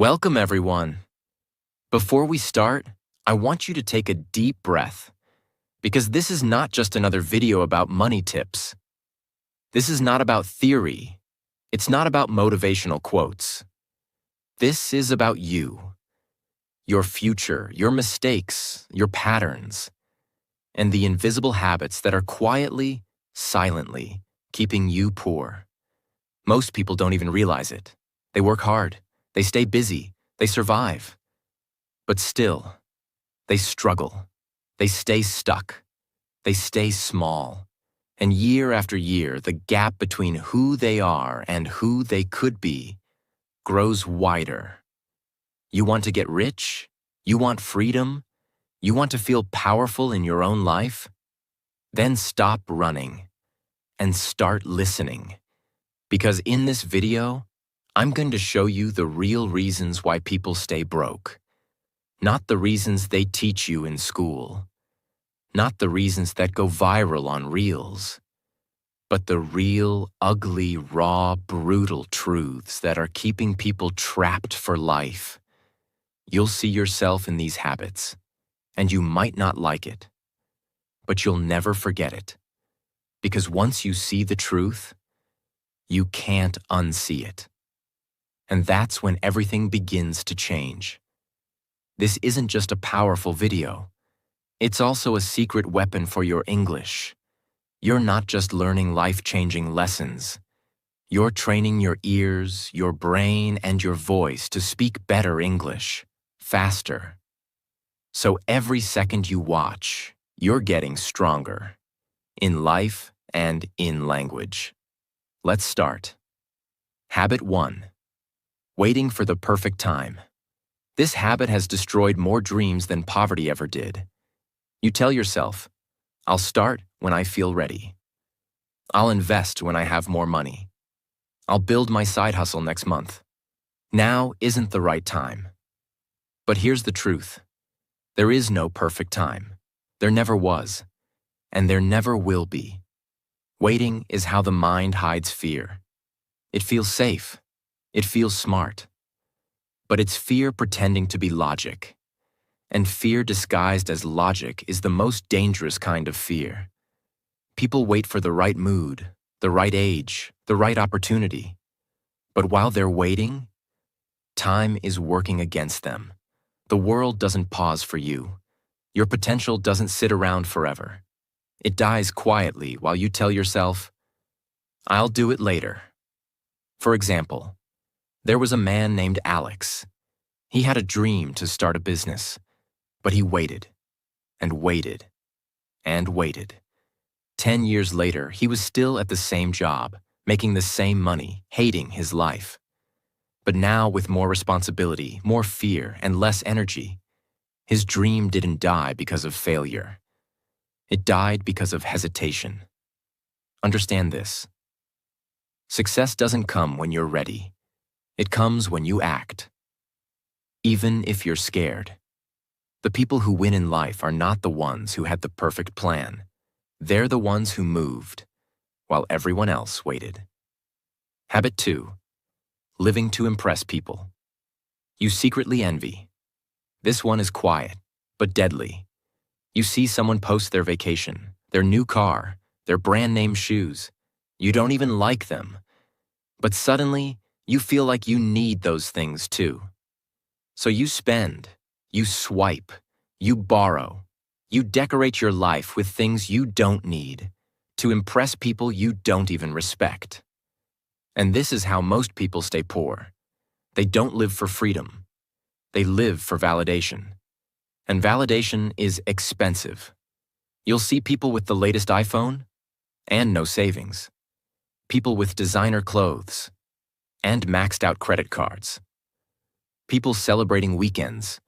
Welcome, everyone. Before we start, I want you to take a deep breath because this is not just another video about money tips. This is not about theory. It's not about motivational quotes. This is about you, your future, your mistakes, your patterns, and the invisible habits that are quietly, silently keeping you poor. Most people don't even realize it. They work hard. They stay busy, they survive. But still, they struggle. They stay stuck. They stay small. And year after year, the gap between who they are and who they could be grows wider. You want to get rich? You want freedom? You want to feel powerful in your own life? Then stop running and start listening. Because in this video, I'm going to show you the real reasons why people stay broke. Not the reasons they teach you in school. Not the reasons that go viral on Reels. But the real, ugly, raw, brutal truths that are keeping people trapped for life. You'll see yourself in these habits, and you might not like it. But you'll never forget it. Because once you see the truth, you can't unsee it. And that's when everything begins to change. This isn't just a powerful video. It's also a secret weapon for your English. You're not just learning life-changing lessons. You're training your ears, your brain, and your voice to speak better English, faster. So every second you watch, you're getting stronger. In life and in language. Let's start. Habit 1. Waiting for the perfect time. This habit has destroyed more dreams than poverty ever did. You tell yourself, I'll start when I feel ready. I'll invest when I have more money. I'll build my side hustle next month. Now isn't the right time. But here's the truth. There is no perfect time. There never was. And there never will be. Waiting is how the mind hides fear. It feels safe. It feels smart. But it's fear pretending to be logic. And fear disguised as logic is the most dangerous kind of fear. People wait for the right mood, the right age, the right opportunity. But while they're waiting, time is working against them. The world doesn't pause for you. Your potential doesn't sit around forever. It dies quietly while you tell yourself, I'll do it later. For example, there was a man named Alex. He had a dream to start a business, but he waited and waited and waited. 10 years later, he was still at the same job, making the same money, hating his life. But now with more responsibility, more fear, and less energy, his dream didn't die because of failure. It died because of hesitation. Understand this. Success doesn't come when you're ready. It comes when you act. Even if you're scared. The people who win in life are not the ones who had the perfect plan. They're the ones who moved, while everyone else waited. Habit 2. Living to impress people. You secretly envy. This one is quiet, but deadly. You see someone post their vacation, their new car, their brand name shoes. You don't even like them. But suddenly, you feel like you need those things too. So you spend, you swipe, you borrow, you decorate your life with things you don't need to impress people you don't even respect. And this is how most people stay poor. They don't live for freedom. They live for validation. And validation is expensive. You'll see people with the latest iPhone and no savings. People with designer clothes and maxed out credit cards. People celebrating weekends,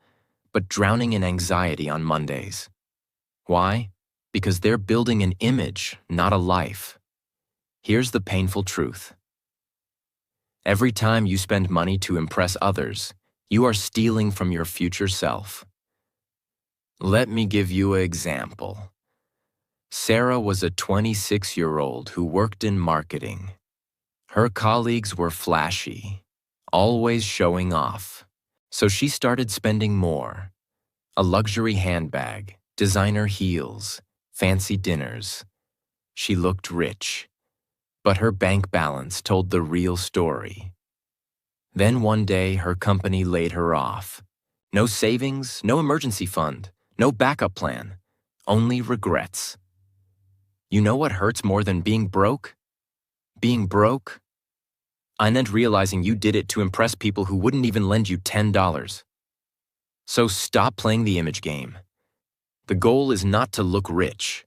but drowning in anxiety on Mondays. Why? Because they're building an image, not a life. Here's the painful truth. Every time you spend money to impress others, you are stealing from your future self. Let me give you an example. Sarah was a 26-year-old who worked in marketing. Her colleagues were flashy, always showing off. So she started spending more. A luxury handbag, designer heels, fancy dinners. She looked rich, but her bank balance told the real story. Then one day, her company laid her off. No savings, no emergency fund, no backup plan, only regrets. You know what hurts more than being broke? Being broke? And then realizing you did it to impress people who wouldn't even lend you $10. So stop playing the image game. The goal is not to look rich.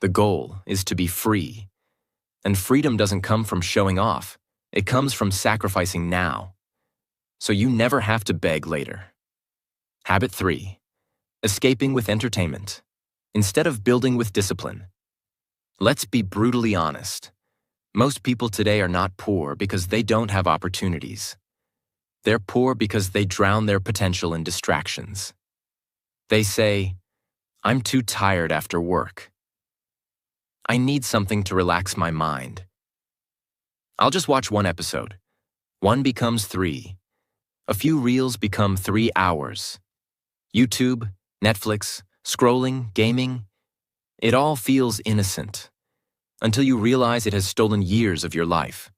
The goal is to be free. And freedom doesn't come from showing off. It comes from sacrificing now, so you never have to beg later. Habit 3. Escaping with entertainment, instead of building with discipline. Let's be brutally honest. Most people today are not poor because they don't have opportunities. They're poor because they drown their potential in distractions. They say, "I'm too tired after work. I need something to relax my mind. I'll just watch one episode." One becomes 3. A few reels become 3 hours. YouTube, Netflix, scrolling, gaming, it all feels innocent until you realize it has stolen years of your life.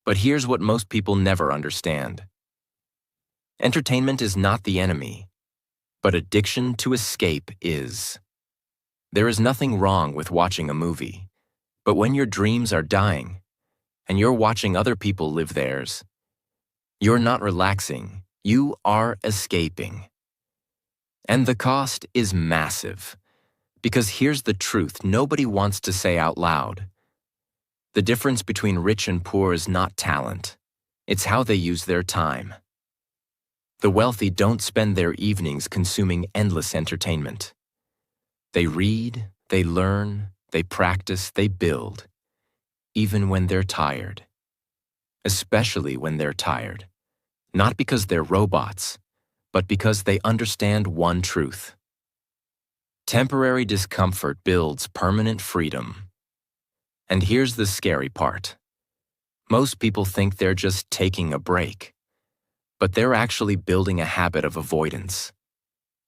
But here's what most people never understand. Entertainment is not the enemy, but addiction to escape is. There is nothing wrong with watching a movie, but when your dreams are dying and you're watching other people live theirs, you're not relaxing, you are escaping. And the cost is massive, because here's the truth nobody wants to say out loud. The difference between rich and poor is not talent, it's how they use their time. The wealthy don't spend their evenings consuming endless entertainment. They read, they learn, they practice, they build, even when they're tired. Especially when they're tired. Not because they're robots, but because they understand one truth. Temporary discomfort builds permanent freedom. And here's the scary part. Most people think they're just taking a break, but they're actually building a habit of avoidance.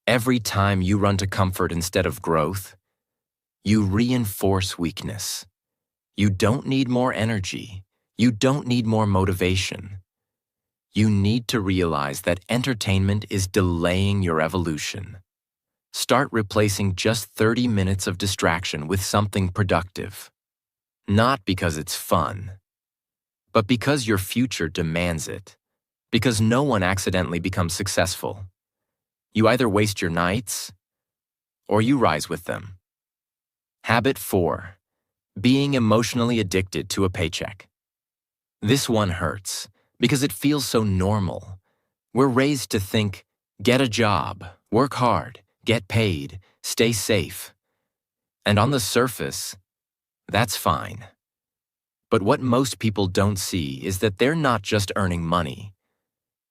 Every time you run to comfort instead of growth, you reinforce weakness. You don't need more energy. You don't need more motivation. You need to realize that entertainment is delaying your evolution. Start replacing just 30 minutes of distraction with something productive. Not because it's fun, but because your future demands it. Because no one accidentally becomes successful. You either waste your nights, or you rise with them. Habit 4. Being emotionally addicted to a paycheck. This one hurts, because it feels so normal. We're raised to think, get a job, work hard, get paid, stay safe. And on the surface, that's fine. But what most people don't see is that they're not just earning money.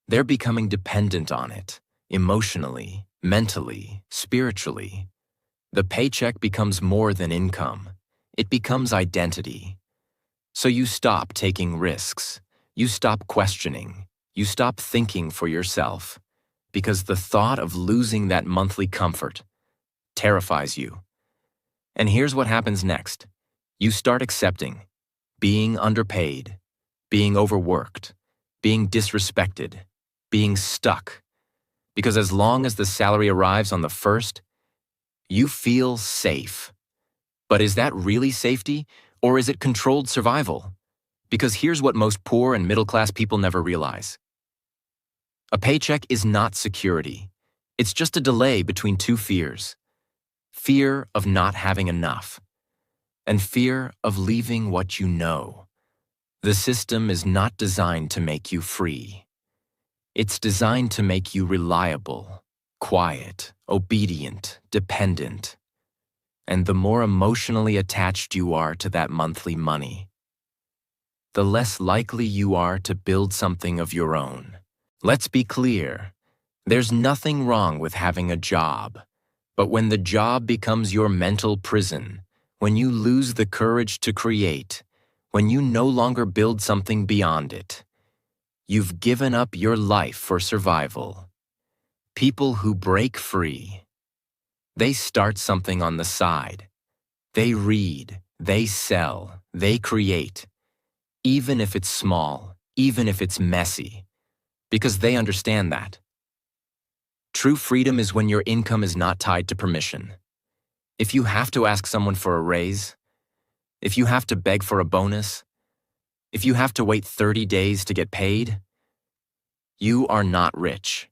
They're becoming dependent on it, emotionally, mentally, spiritually. The paycheck becomes more than income. It becomes identity. So you stop taking risks. You stop questioning. You stop thinking for yourself. Because the thought of losing that monthly comfort terrifies you. And here's what happens next. You start accepting being underpaid, being overworked, being disrespected, being stuck. Because as long as the salary arrives on the first, you feel safe. But is that really safety, or is it controlled survival? Because here's what most poor and middle-class people never realize. A paycheck is not security. It's just a delay between two fears. Fear of not having enough, and fear of leaving what you know. The system is not designed to make you free. It's designed to make you reliable, quiet, obedient, dependent. And the more emotionally attached you are to that monthly money, the less likely you are to build something of your own. Let's be clear, there's nothing wrong with having a job. But when the job becomes your mental prison, when you lose the courage to create, when you no longer build something beyond it, You've given up your life for survival. People who break free. They start something on the side. They read, they sell, they create, even if it's small, even if it's messy, because they understand that. True freedom is when your income is not tied to permission. If you have to ask someone for a raise, if you have to beg for a bonus, if you have to wait 30 days to get paid, you are not rich.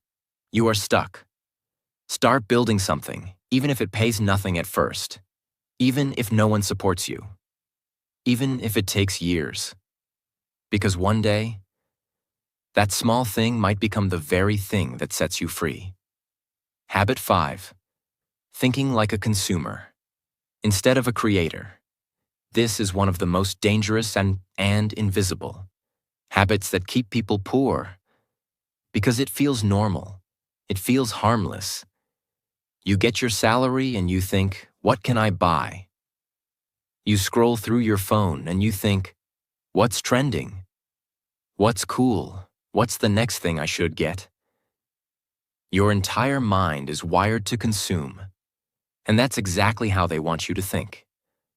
You are stuck. Start building something, even if it pays nothing at first, even if no one supports you, even if it takes years. Because one day, that small thing might become the very thing that sets you free. Habit 5. Thinking like a consumer, instead of a creator. This is one of the most dangerous and invisible habits that keep people poor because it feels normal. It feels harmless. You get your salary and you think, what can I buy? You scroll through your phone and you think, what's trending? What's cool? What's the next thing I should get? Your entire mind is wired to consume, and that's exactly how they want you to think.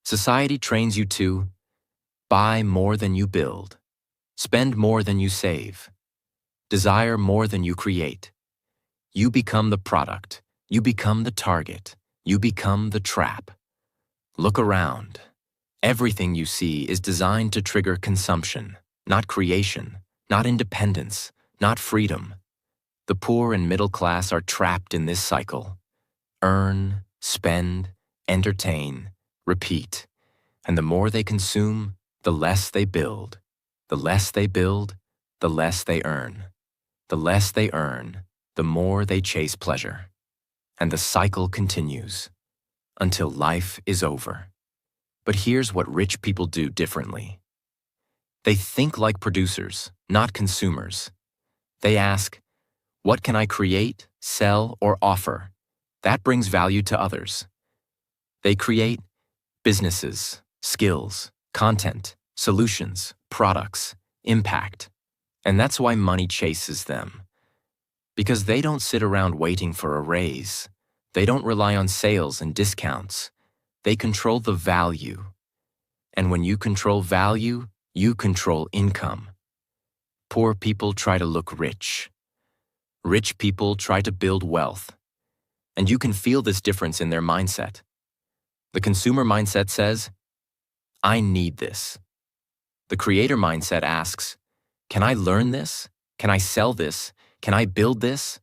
Society trains you to buy more than you build, spend more than you save, desire more than you create. You become the product, you become the target, you become the trap. Look around. Everything you see is designed to trigger consumption, not creation, not independence, not freedom. The poor and middle class are trapped in this cycle. Earn, spend, entertain, repeat. And the more they consume, the less they build. The less they build, the less they earn. The less they earn, the more they chase pleasure. And the cycle continues until life is over. But here's what rich people do differently. They think like producers, not consumers. They ask, what can I create, sell, or offer? That brings value to others. They create businesses, skills, content, solutions, products, impact. And that's why money chases them. Because they don't sit around waiting for a raise. They don't rely on sales and discounts. They control the value. And when you control value, you control income. Poor people try to look rich. Rich people try to build wealth. And you can feel this difference in their mindset. The consumer mindset says, I need this. The creator mindset asks, can I learn this? Can I sell this? Can I build this?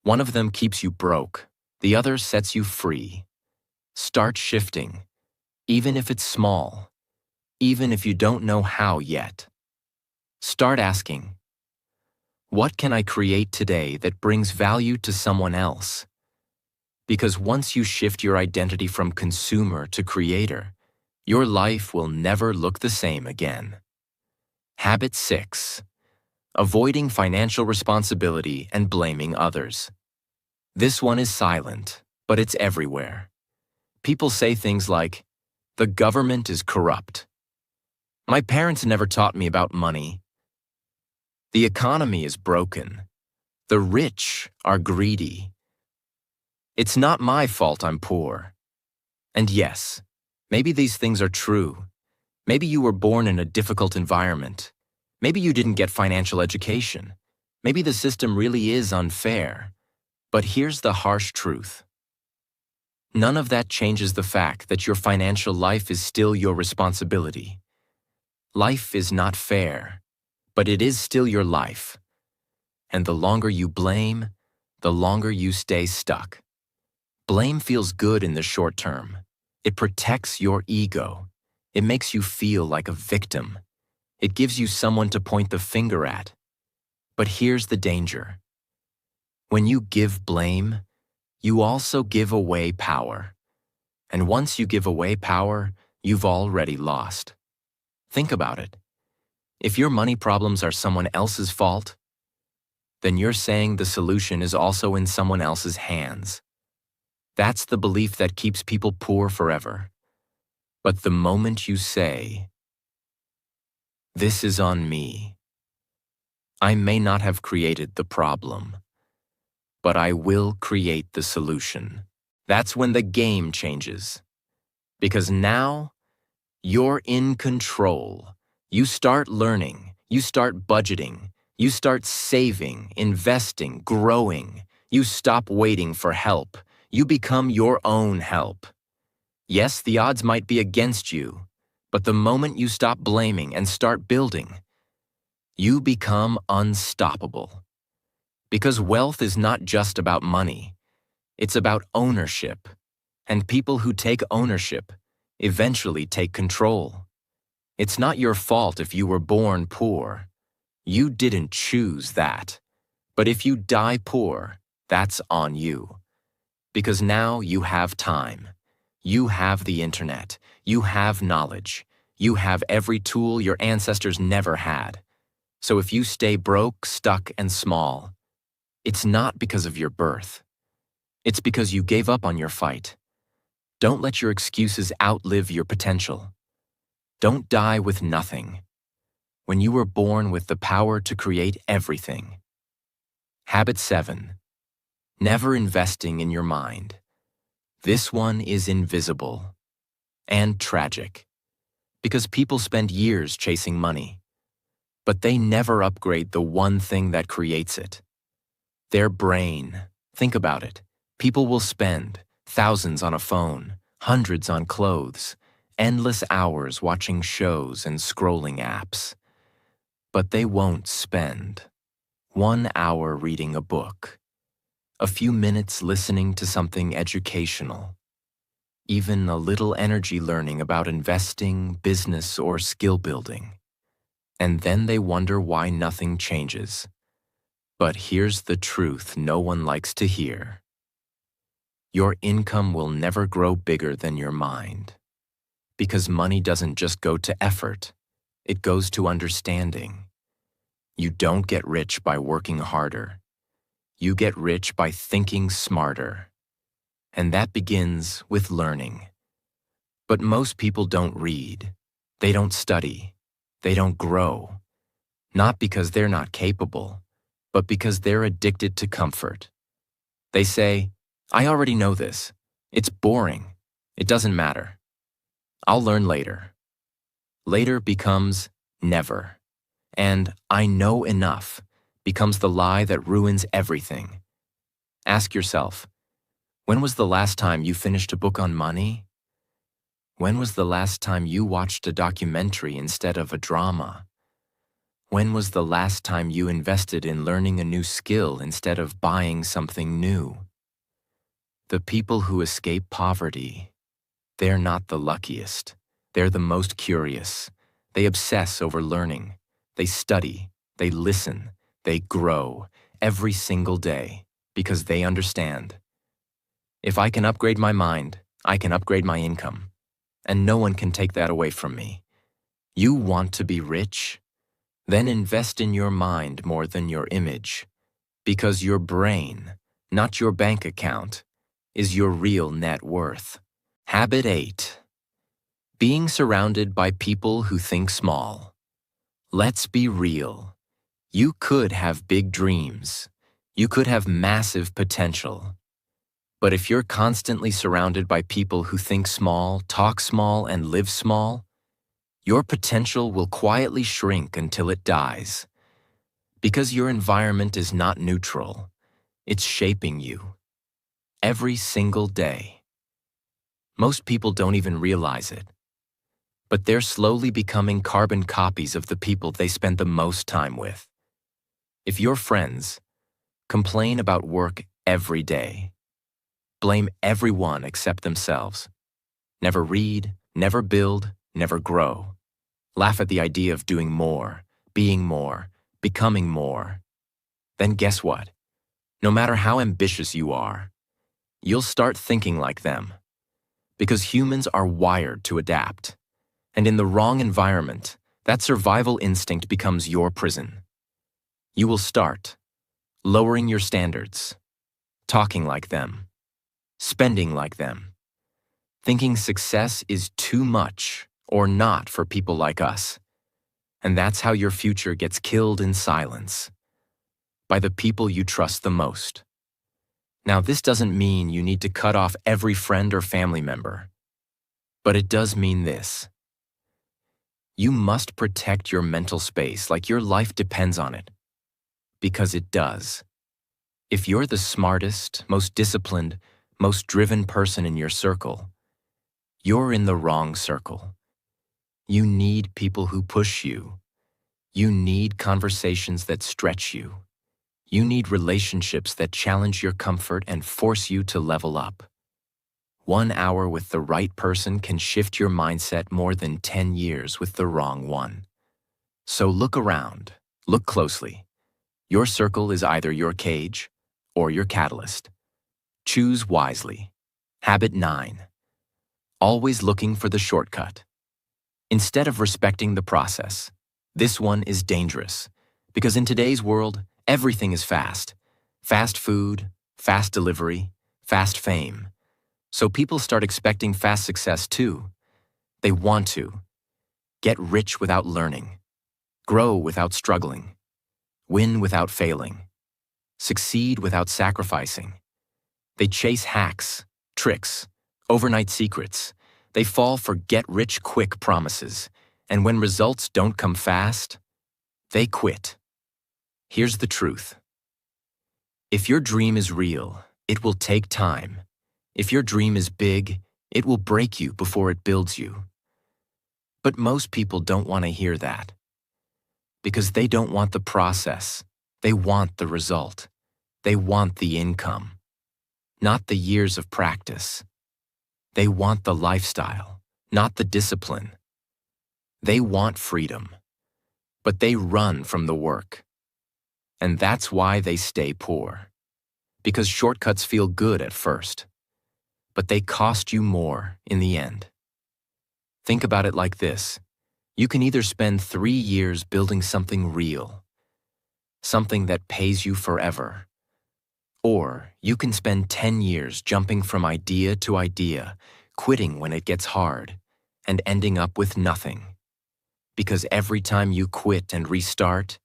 One of them keeps you broke. The other sets you free. Start shifting, even if it's small, even if you don't know how yet. Start asking, what can I create today that brings value to someone else? Because once you shift your identity from consumer to creator, your life will never look the same again. Habit 6. Avoiding financial responsibility and blaming others. This one is silent, but it's everywhere. People say things like, the government is corrupt. My parents never taught me about money. The economy is broken. The rich are greedy. It's not my fault I'm poor. And yes, maybe these things are true. Maybe you were born in a difficult environment. Maybe you didn't get financial education. Maybe the system really is unfair. But here's the harsh truth. None of that changes the fact that your financial life is still your responsibility. Life is not fair, but it is still your life. And the longer you blame, the longer you stay stuck. Blame feels good in the short term. It protects your ego. It makes you feel like a victim. It gives you someone to point the finger at. But here's the danger. When you give blame, you also give away power. And once you give away power, you've already lost. Think about it. If your money problems are someone else's fault, then you're saying the solution is also in someone else's hands. That's the belief that keeps people poor forever. But the moment you say, this is on me, I may not have created the problem, but I will create the solution. That's when the game changes. Because now, you're in control. You start learning, you start budgeting, you start saving, investing, growing. You stop waiting for help. You become your own help. Yes, the odds might be against you, but the moment you stop blaming and start building, you become unstoppable. Because wealth is not just about money, it's about ownership. And people who take ownership eventually take control. It's not your fault if you were born poor. You didn't choose that. But if you die poor, that's on you. Because now you have time. You have the internet. You have knowledge. You have every tool your ancestors never had. So if you stay broke, stuck, and small, it's not because of your birth. It's because you gave up on your fight. Don't let your excuses outlive your potential. Don't die with nothing. When you were born with the power to create everything. Habit 7. Never investing in your mind. This one is invisible and tragic because people spend years chasing money, but they never upgrade the one thing that creates it. Their brain. Think about it. People will spend thousands on a phone, hundreds on clothes, endless hours watching shows and scrolling apps. But they won't spend 1 hour reading a book, a few minutes listening to something educational, even a little energy learning about investing, business, or skill building. And then they wonder why nothing changes. But here's the truth no one likes to hear. Your income will never grow bigger than your mind. Because money doesn't just go to effort, it goes to understanding. You don't get rich by working harder. You get rich by thinking smarter. And that begins with learning. But most people don't read. They don't study. They don't grow. Not because they're not capable, but because they're addicted to comfort. They say, I already know this. It's boring. It doesn't matter. I'll learn later. Later becomes never. And I know enough becomes the lie that ruins everything. Ask yourself, when was the last time you finished a book on money? When was the last time you watched a documentary instead of a drama? When was the last time you invested in learning a new skill instead of buying something new? The people who escape poverty, they're not the luckiest. They're the most curious. They obsess over learning. They study. They listen. They grow every single day because they understand. If I can upgrade my mind, I can upgrade my income. And no one can take that away from me. You want to be rich? Then invest in your mind more than your image. Because your brain, not your bank account, is your real net worth. Habit 8. Being surrounded by people who think small. Let's be real. You could have big dreams. You could have massive potential. But if you're constantly surrounded by people who think small, talk small, and live small, your potential will quietly shrink until it dies. Because your environment is not neutral. It's shaping you. Every single day. Most people don't even realize it. But they're slowly becoming carbon copies of the people they spend the most time with. If your friends complain about work every day, blame everyone except themselves, never read, never build, never grow, laugh at the idea of doing more, being more, becoming more, then guess what? No matter how ambitious you are, you'll start thinking like them. Because humans are wired to adapt. And in the wrong environment, that survival instinct becomes your prison. You will start lowering your standards, talking like them, spending like them, thinking success is too much or not for people like us. And that's how your future gets killed in silence, by the people you trust the most. Now, this doesn't mean you need to cut off every friend or family member, but it does mean this. You must protect your mental space like your life depends on it, because it does. If you're the smartest, most disciplined, most driven person in your circle, you're in the wrong circle. You need people who push you. You need conversations that stretch you. You need relationships that challenge your comfort and force you to level up. 1 hour with the right person can shift your mindset more than 10 years with the wrong one. So look around, look closely. Your circle is either your cage or your catalyst. Choose wisely. Habit 9. Always looking for the shortcut. Instead of respecting the process, this one is dangerous, because in today's world, everything is fast. Fast food, fast delivery, fast fame. So people start expecting fast success too. They want to get rich without learning, grow without struggling, win without failing, succeed without sacrificing. They chase hacks, tricks, overnight secrets. They fall for get-rich-quick promises, and when results don't come fast, they quit. Here's the truth. If your dream is real, it will take time. If your dream is big, it will break you before it builds you. But most people don't want to hear that, because they don't want the process. They want the result. They want the income, not the years of practice. They want the lifestyle, not the discipline. They want freedom, but they run from the work. And that's why they stay poor. Because shortcuts feel good at first, but they cost you more in the end. Think about it like this. You can either spend 3 years building something real, something that pays you forever, or you can spend 10 years jumping from idea to idea, quitting when it gets hard, and ending up with nothing. Because every time you quit and restart,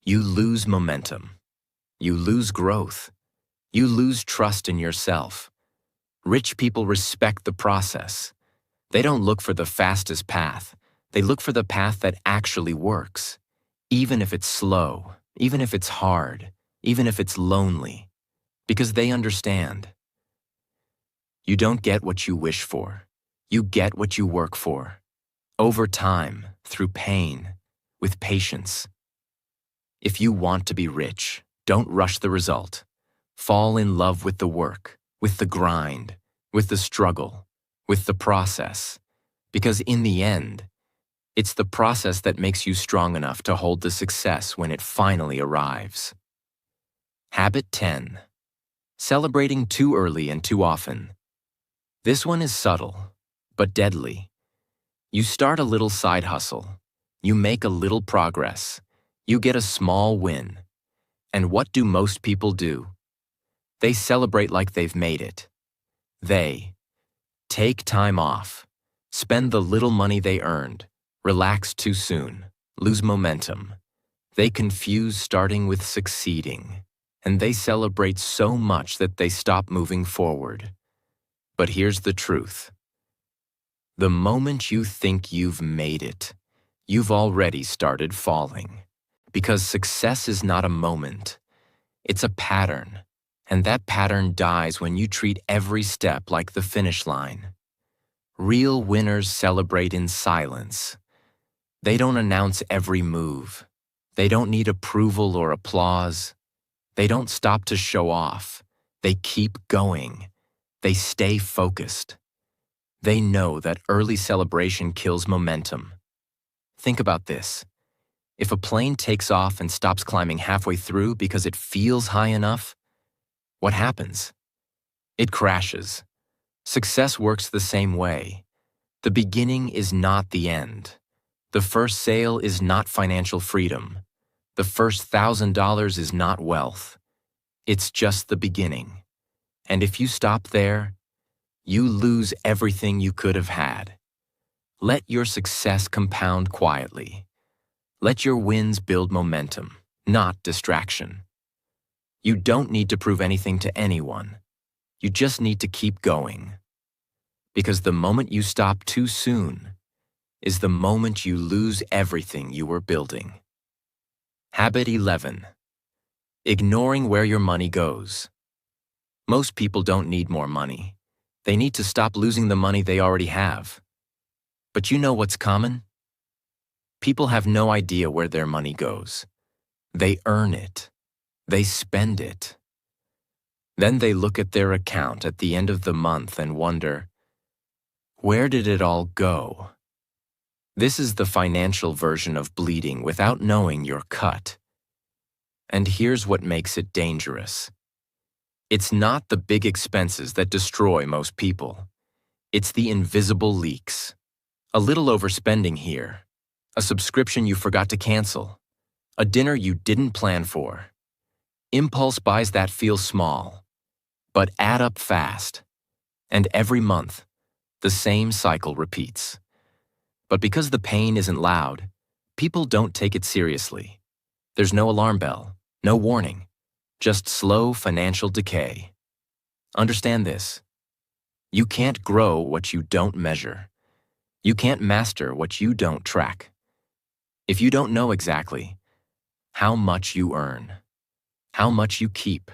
you lose momentum. You lose growth. You lose trust in yourself. Rich people respect the process. They don't look for the fastest path. They look for the path that actually works. Even if it's slow, even if it's hard, even if it's lonely. Because they understand. You don't get what you wish for. You get what you work for. Over time, through pain, with patience. If you want to be rich, don't rush the result. Fall in love with the work, with the grind, with the struggle, with the process. Because in the end, it's the process that makes you strong enough to hold the success when it finally arrives. Habit 10. Celebrating too early and too often. This one is subtle, but deadly. You start a little side hustle. You make a little progress. You get a small win. And what do most people do? They celebrate like they've made it. They take time off, spend the little money they earned, relax too soon, lose momentum. They confuse starting with succeeding, and they celebrate so much that they stop moving forward. But here's the truth. The moment you think you've made it, you've already started falling. Because success is not a moment, it's a pattern. And that pattern dies when you treat every step like the finish line. Real winners celebrate in silence. They don't announce every move. They don't need approval or applause. They don't stop to show off. They keep going. They stay focused. They know that early celebration kills momentum. Think about this. If a plane takes off and stops climbing halfway through because it feels high enough, what happens? It crashes. Success works the same way. The beginning is not the end. The first sale is not financial freedom. The first $1,000 is not wealth. It's just the beginning. And if you stop there, you lose everything you could have had. Let your success compound quietly. Let your wins build momentum, not distraction. You don't need to prove anything to anyone. You just need to keep going. Because the moment you stop too soon is the moment you lose everything you were building. Habit 11. Ignoring where your money goes. Most people don't need more money. They need to stop losing the money they already have. But you know what's common? People have no idea where their money goes. They earn it. They spend it. Then they look at their account at the end of the month and wonder, where did it all go? This is the financial version of bleeding without knowing you're cut. And here's what makes it dangerous. It's not the big expenses that destroy most people. It's the invisible leaks. A little overspending here. A subscription you forgot to cancel. A dinner you didn't plan for. Impulse buys that feel small, but add up fast. And every month, the same cycle repeats. But because the pain isn't loud, people don't take it seriously. There's no alarm bell, no warning, just slow financial decay. Understand this. You can't grow what you don't measure. You can't master what you don't track. If you don't know exactly how much you earn, how much you keep,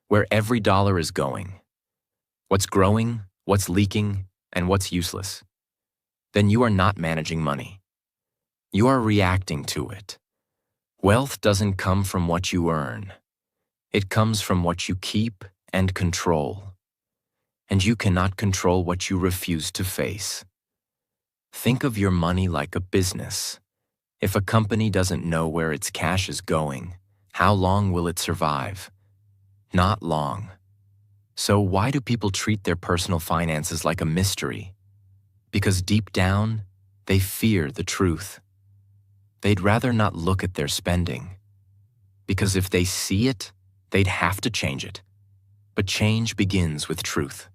where every dollar is going, what's growing, what's leaking, and what's useless, then you are not managing money. You are reacting to it. Wealth doesn't come from what you earn. It comes from what you keep and control. And you cannot control what you refuse to face. Think of your money like a business. If a company doesn't know where its cash is going, how long will it survive? Not long. So why do people treat their personal finances like a mystery? Because deep down, they fear the truth. They'd rather not look at their spending. Because if they see it, they'd have to change it. But change begins with truth.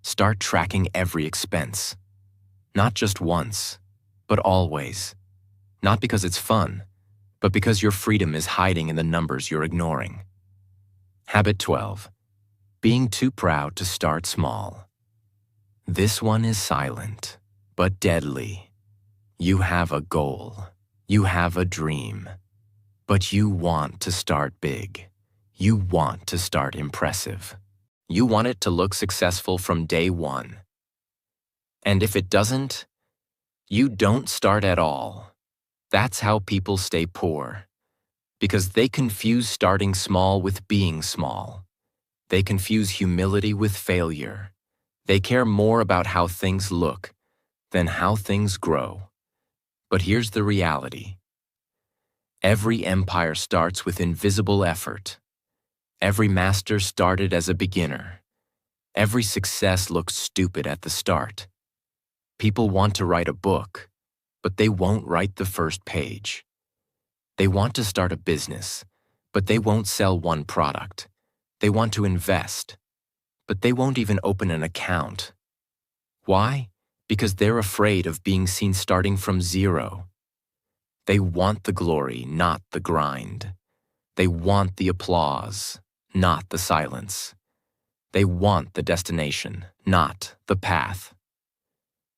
Start tracking every expense. Not just once, but always. Not because it's fun, but because your freedom is hiding in the numbers you're ignoring. Habit 12. Being too proud to start small. This one is silent, but deadly. You have a goal. You have a dream. But you want to start big. You want to start impressive. You want it to look successful from day one. And if it doesn't, you don't start at all. That's how people stay poor. Because they confuse starting small with being small. They confuse humility with failure. They care more about how things look than how things grow. But here's the reality. Every empire starts with invisible effort. Every master started as a beginner. Every success looks stupid at the start. People want to write a book, but they won't write the first page. They want to start a business, but they won't sell one product. They want to invest, but they won't even open an account. Why? Because they're afraid of being seen starting from zero. They want the glory, not the grind. They want the applause, not the silence. They want the destination, not the path.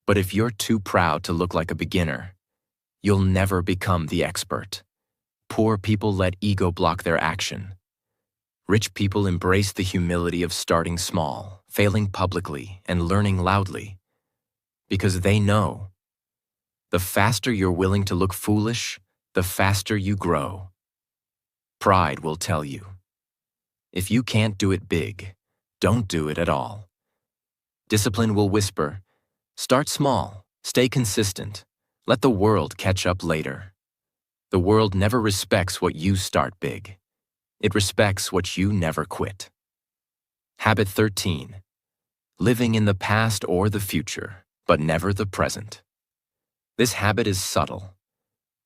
But if you're too proud to look like a beginner, you'll never become the expert. Poor people let ego block their action. Rich people embrace the humility of starting small, failing publicly, and learning loudly. Because they know, the faster you're willing to look foolish, the faster you grow. Pride will tell you, if you can't do it big, don't do it at all. Discipline will whisper, start small, stay consistent, let the world catch up later. The world never respects what you start big. It respects what you never quit. Habit 13. Living in the past or the future, but never the present. This habit is subtle,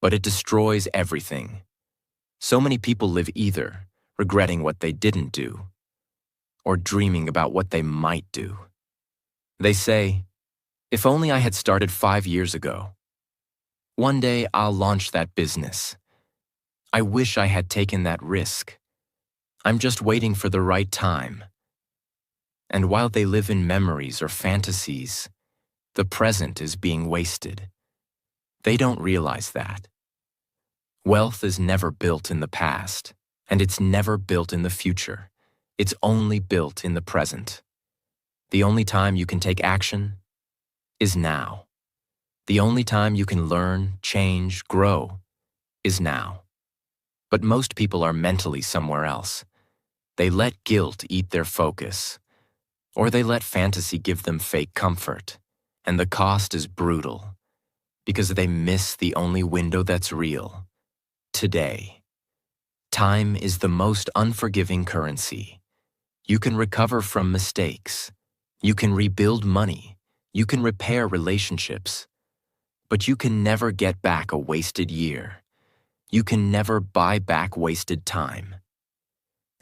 but it destroys everything. So many people live either regretting what they didn't do or dreaming about what they might do. They say, if only I had started 5 years ago. One day I'll launch that business. I wish I had taken that risk. I'm just waiting for the right time. And while they live in memories or fantasies, the present is being wasted. They don't realize that. Wealth is never built in the past, and it's never built in the future. It's only built in the present. The only time you can take action is now. The only time you can learn, change, grow is now. But most people are mentally somewhere else. They let guilt eat their focus, or they let fantasy give them fake comfort, and the cost is brutal because they miss the only window that's real. Today. Time is the most unforgiving currency. You can recover from mistakes. You can rebuild money. You can repair relationships. But you can never get back a wasted year. You can never buy back wasted time.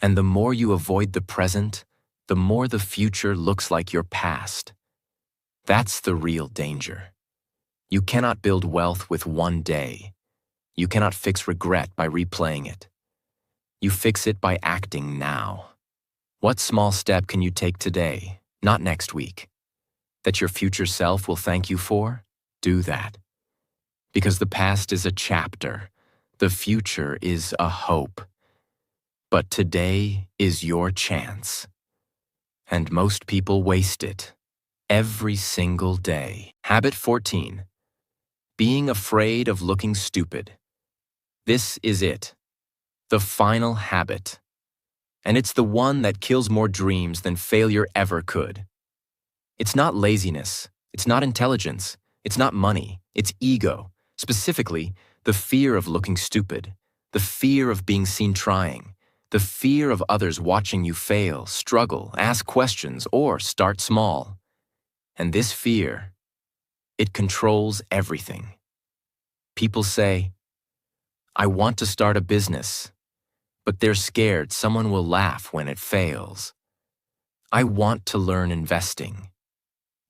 And the more you avoid the present, the more the future looks like your past. That's the real danger. You cannot build wealth with one day. You cannot fix regret by replaying it. You fix it by acting now. What small step can you take today, not next week, that your future self will thank you for? Do that. Because the past is a chapter. The future is a hope. But today is your chance. And most people waste it. Every single day. Habit 14. Being afraid of looking stupid. This is it. The final habit. And it's the one that kills more dreams than failure ever could. It's not laziness. It's not intelligence. It's not money. It's ego. Specifically, the fear of looking stupid. The fear of being seen trying. The fear of others watching you fail, struggle, ask questions, or start small. And this fear, it controls everything. People say, I want to start a business, but they're scared someone will laugh when it fails. I want to learn investing,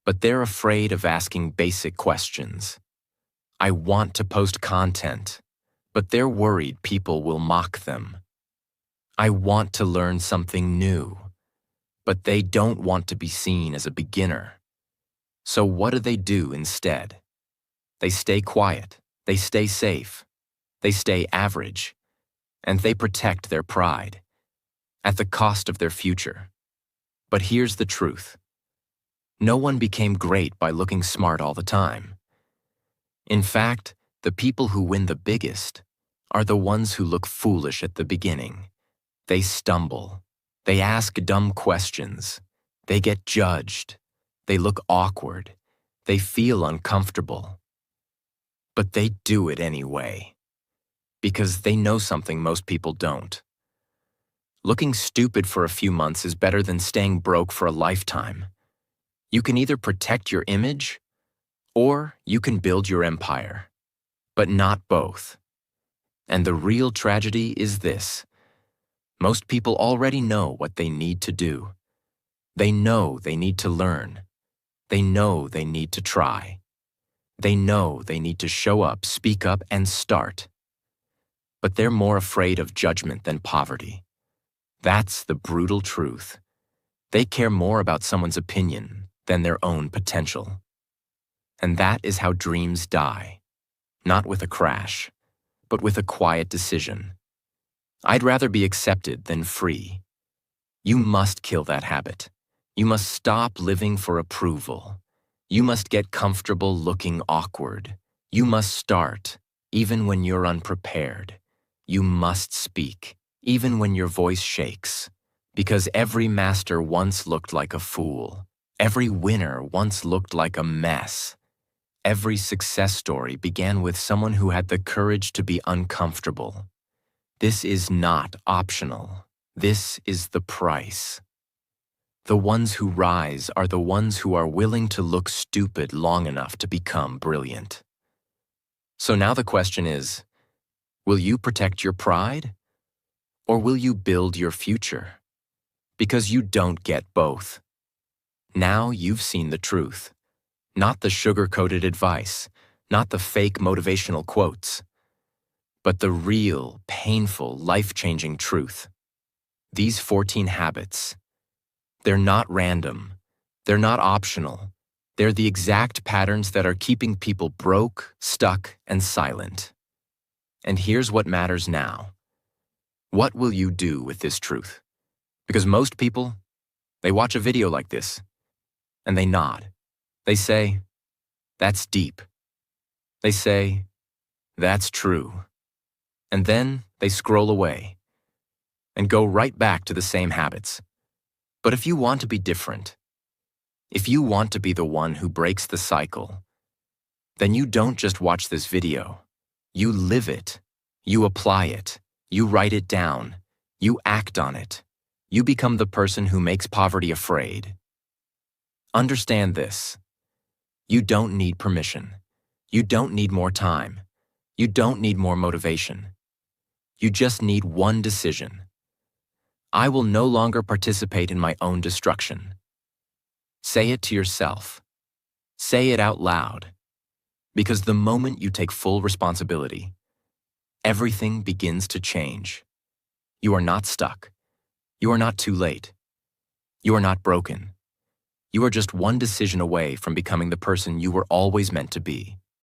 but they're afraid of asking basic questions. I want to post content, but they're worried people will mock them. I want to learn something new, but they don't want to be seen as a beginner. So what do instead? They stay quiet, they stay safe, they stay average, and they protect their pride at the cost of their future. But here's the truth. No one became great by looking smart all the time. In fact, the people who win the biggest are the ones who look foolish at the beginning. They stumble. They ask dumb questions. They get judged. They look awkward. They feel uncomfortable. But they do it anyway, because they know something most people don't. Looking stupid for a few months is better than staying broke for a lifetime. You can either protect your image, or you can build your empire, but not both. And the real tragedy is this. Most people already know what they need to do. They know they need to learn. They know they need to try. They know they need to show up, speak up, and start. But they're more afraid of judgment than poverty. That's the brutal truth. They care more about someone's opinion than their own potential. And that is how dreams die. Not with a crash, but with a quiet decision. I'd rather be accepted than free. You must kill that habit. You must stop living for approval. You must get comfortable looking awkward. You must start, even when you're unprepared. You must speak, even when your voice shakes. Because every master once looked like a fool. Every winner once looked like a mess. Every success story began with someone who had the courage to be uncomfortable. This is not optional. This is the price. The ones who rise are the ones who are willing to look stupid long enough to become brilliant. So now the question is, will you protect your pride? Or will you build your future? Because you don't get both. Now you've seen the truth. Not the sugar-coated advice, not the fake motivational quotes, but the real, painful, life-changing truth. These 14 habits, they're not random. They're not optional. They're the exact patterns that are keeping people broke, stuck, and silent. And here's what matters now. What will you do with this truth? Because most people, they watch a video like this, and they nod. They say, "That's deep." They say, "That's true." And then they scroll away and go right back to the same habits. But if you want to be different, if you want to be the one who breaks the cycle, then you don't just watch this video. You live it. You apply it. You write it down. You act on it. You become the person who makes poverty afraid. Understand this. You don't need permission. You don't need more time. You don't need more motivation. You just need one decision. I will no longer participate in my own destruction. Say it to yourself. Say it out loud. Because the moment you take full responsibility, everything begins to change. You are not stuck. You are not too late. You are not broken. You are just one decision away from becoming the person you were always meant to be.